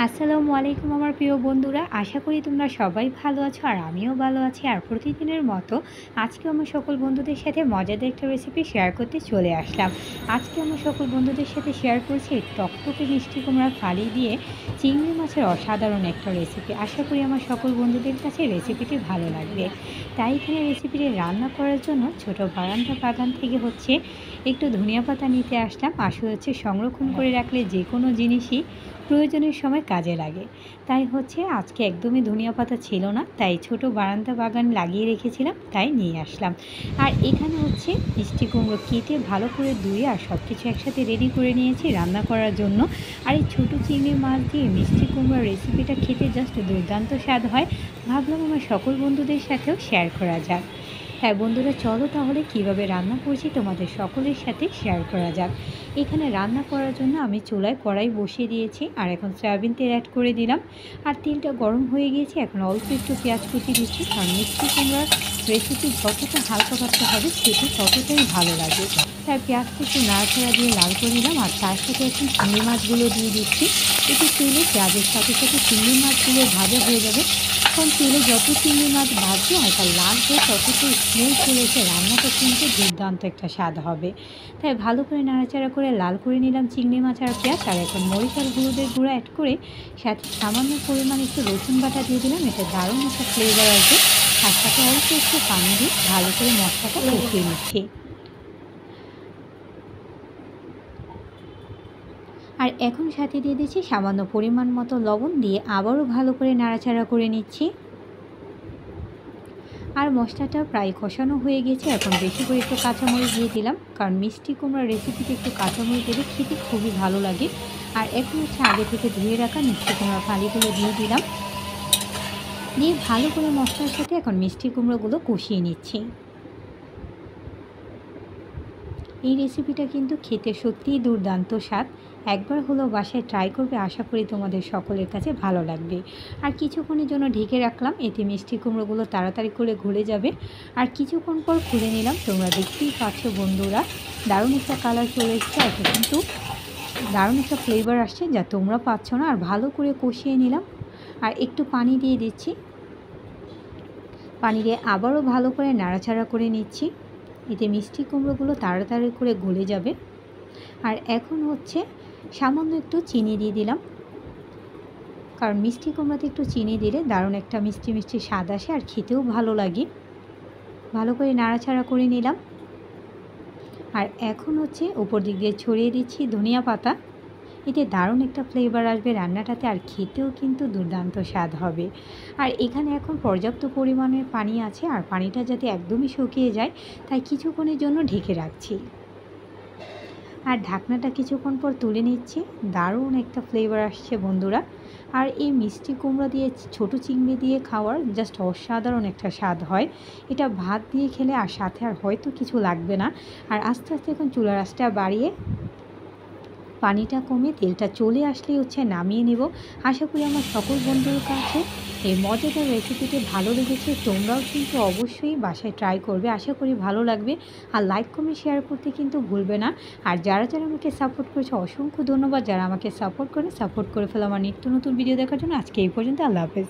আসসালামু আলাইকুম আমার প্রিয় বন্ধুরা, আশা করি তোমরা সবাই ভালো আছো আর আমিও ভালো আছি। আর প্রতিদিনের মতো আজকে আমার সকল বন্ধুদের সাথে মজাদার একটা রেসিপি শেয়ার করতে চলে আসলাম। আজকে আমার সকল বন্ধুদের সাথে শেয়ার করছি টকটকে মিষ্টি কুমড়ার ফালি দিয়ে চিংড়ি মাছের অসাধারণ একটা রেসিপি। আশা করি আমার সকল বন্ধুদের কাছে রেসিপিটি ভালো লাগবে। তাই এখানে রেসিপিটি রান্না করার জন্য ছোট বারান্দা বাগান থেকে একটু ধনিয়া পাতা নিতে আসলাম। আসলে সংরক্ষণ করে রাখলে যে কোনো জিনিসই প্রয়োজনের সময় কাজে লাগে। তাই আজকে একদমই ধনিয়া পাতা ছিল না, তাই ছোট বারান্দা বাগান লাগিয়ে রেখেছিলাম, তাই নিয়ে আসলাম। আর এখানে মিষ্টি কুমড়ো কেটে ভালো করে ধুয়ে আর সব কিছু একসাথে রেডি করে নিয়েছি রান্না করার জন্য। আর এই ছোটো চিংড়ি মাছ দিয়ে মিষ্টি কুমড়োর রেসিপিটা খেতে জাস্ট দুর্দান্ত স্বাদ হয়। ভাবলাম আমার সকল বন্ধুদের সাথেও শেয়ার করা যাক। হ্যাঁ বন্ধুরা, চলো তাহলে কিভাবে রান্না করছি তোমাদের সকলের সাথে শেয়ার করা যাক। এখানে রান্না করার জন্য আমি চুলায় কড়াই বসিয়ে দিয়েছি আর এখন সয়াবিন তেল অ্যাড করে দিলাম। আর তেলটা গরম হয়ে গিয়েছে, এখন অল্প একটু পেঁয়াজ কুচি দিচ্ছি, কারণ মিষ্টি কুমড়ার রেসিপি যতটা হালকা পাতলা হবে খেতে ততটাই ভালো লাগে। তাই পেঁয়াজটা একটু নাড়াচাড়া দিয়ে লাল করে নিলাম আর তার সাথে এখন চিংড়ি মাছগুলো দিয়ে দিচ্ছি। একটু তেলে পেঁয়াজের সাথে সাথে চিংড়ি মাছগুলো ভাজা হয়ে যাবে। এখন তেলে যত চিংড়ি মাছ ভাজবে হালকা লাল হয়ে ততটাই স্মেল চলেছে, রান্নাটা কিন্তু দুর্দান্ত একটা স্বাদ হবে। তাই ভালো করে নাড়াচাড়া করে লাল করে নিলাম চিংড়ি মাছ আর পেঁয়াজ। আর এখন মরিচ আর হলুদের গুঁড়া অ্যাড করে সাথে সামান্য পরিমাণ একটু রসুন বাটা দিয়ে দিলাম, এতে দারুণ একটা ফ্লেভার আসবে। আর সাথে অল্প একটু পানি দিয়ে ভালো করে মশলাটা কষিয়ে নিচ্ছি। আর এখন সাথে দিয়ে দিচ্ছি সামান্য পরিমাণ মতো লবণ, দিয়ে আবারও ভালো করে নাড়াচাড়া করে নিচ্ছি। আর মশলাটা প্রায় কষানো হয়ে গেছে, এখন বেশি করে একটু কাঁচামরিচ দিয়ে দিলাম, কারণ মিষ্টি কুমড়ার রেসিপিতে একটু কাঁচামরিচ দিলে খেতে খুবই ভালো লাগে। আর এখন আগে থেকে ধুয়ে রাখা মিষ্টি কুমড়ার ফালিগুলো দিয়ে দিলাম, দিয়ে ভালো করে মশলার সাথে এখন মিষ্টি কুমড়োগুলো কষিয়ে নিচ্ছি। এই রেসিপিটা কিন্তু খেতে সত্যিই দুর্দান্ত স্বাদ। একবার হলেও বাসায় ট্রাই করবে, আশা করি তোমাদের সকলের কাছে ভালো লাগবে। আর কিছুক্ষণের জন্য ঢেকে রাখলাম, এতে মিষ্টি কুমড়োগুলো তাড়াতাড়ি করে গলে যাবে। আর কিছুক্ষণ পর খুলে নিলাম, তোমরা দেখতেই পাচ্ছ বন্ধুরা দারুণ একটা কালার চলে এসছে, এটা কিন্তু দারুণ একটা ফ্লেভার আসছে যা তোমরা পাচ্ছ না। আর ভালো করে কষিয়ে নিলাম আর একটু পানি দিয়ে দিচ্ছি, পানি দিয়ে আবারও ভালো করে নাড়াচাড়া করে নিচ্ছি, এতে মিষ্টি কুমড়োগুলো তাড়াতাড়ি করে গলে যাবে। আর এখন সামান্য একটু চিনি দিয়ে দিলাম, কারণ মিষ্টি কুমড়োতে একটু চিনি দিলে দারুণ একটা মিষ্টি মিষ্টি স্বাদ আসে আর খেতেও ভালো লাগে। ভালো করে নাড়াচাড়া করে নিলাম। আর এখন উপর দিক দিয়ে ছড়িয়ে দিচ্ছি ধনিয়া পাতা, এতে দারুণ একটা ফ্লেভার আসবে রান্নাটাতে আর খেতেও কিন্তু দুর্দান্ত স্বাদ হবে। আর এখানে এখন পর্যাপ্ত পরিমাণে পানি আছে, আর পানিটা যাতে একদমই শুকিয়ে যায় তাই কিছুক্ষণের জন্য ঢেকে রাখছি। আর ঢাকনাটা কিছুক্ষণ পর তুলে নিচ্ছি, দারুণ একটা ফ্লেভার আসছে বন্ধুরা। আর এই মিষ্টি কুমড়া দিয়ে ছোটো চিংড়ি দিয়ে খাওয়ার জাস্ট অসাধারণ একটা স্বাদ হয়। এটা ভাত দিয়ে খেলে আর সাথে আর হয়তো কিছু লাগবে না। আর আস্তে আস্তে এখন চুলার আঁচটা বাড়িয়ে পানিটা কমে তেলটা চলে আসলেই নামিয়ে নেব। আশা করি আমার সকল বন্ধুর কাছে এই মজাদার রেসিপিটি ভালো লেগেছে। তোমরাও কিন্তু অবশ্যই বাসায় ট্রাই করবে, আশা করি ভালো লাগবে। আর লাইক কমেন্ট শেয়ার করতে কিন্তু ভুলবে না। আর যারা যারা আমাকে সাপোর্ট করেছে অসংখ্য ধন্যবাদ। যারা আমাকে সাপোর্ট করে ফেলো আমার নিত্য নতুন ভিডিও দেখার জন্য। আজকে এই পর্যন্ত, আল্লাহ হাফেজ।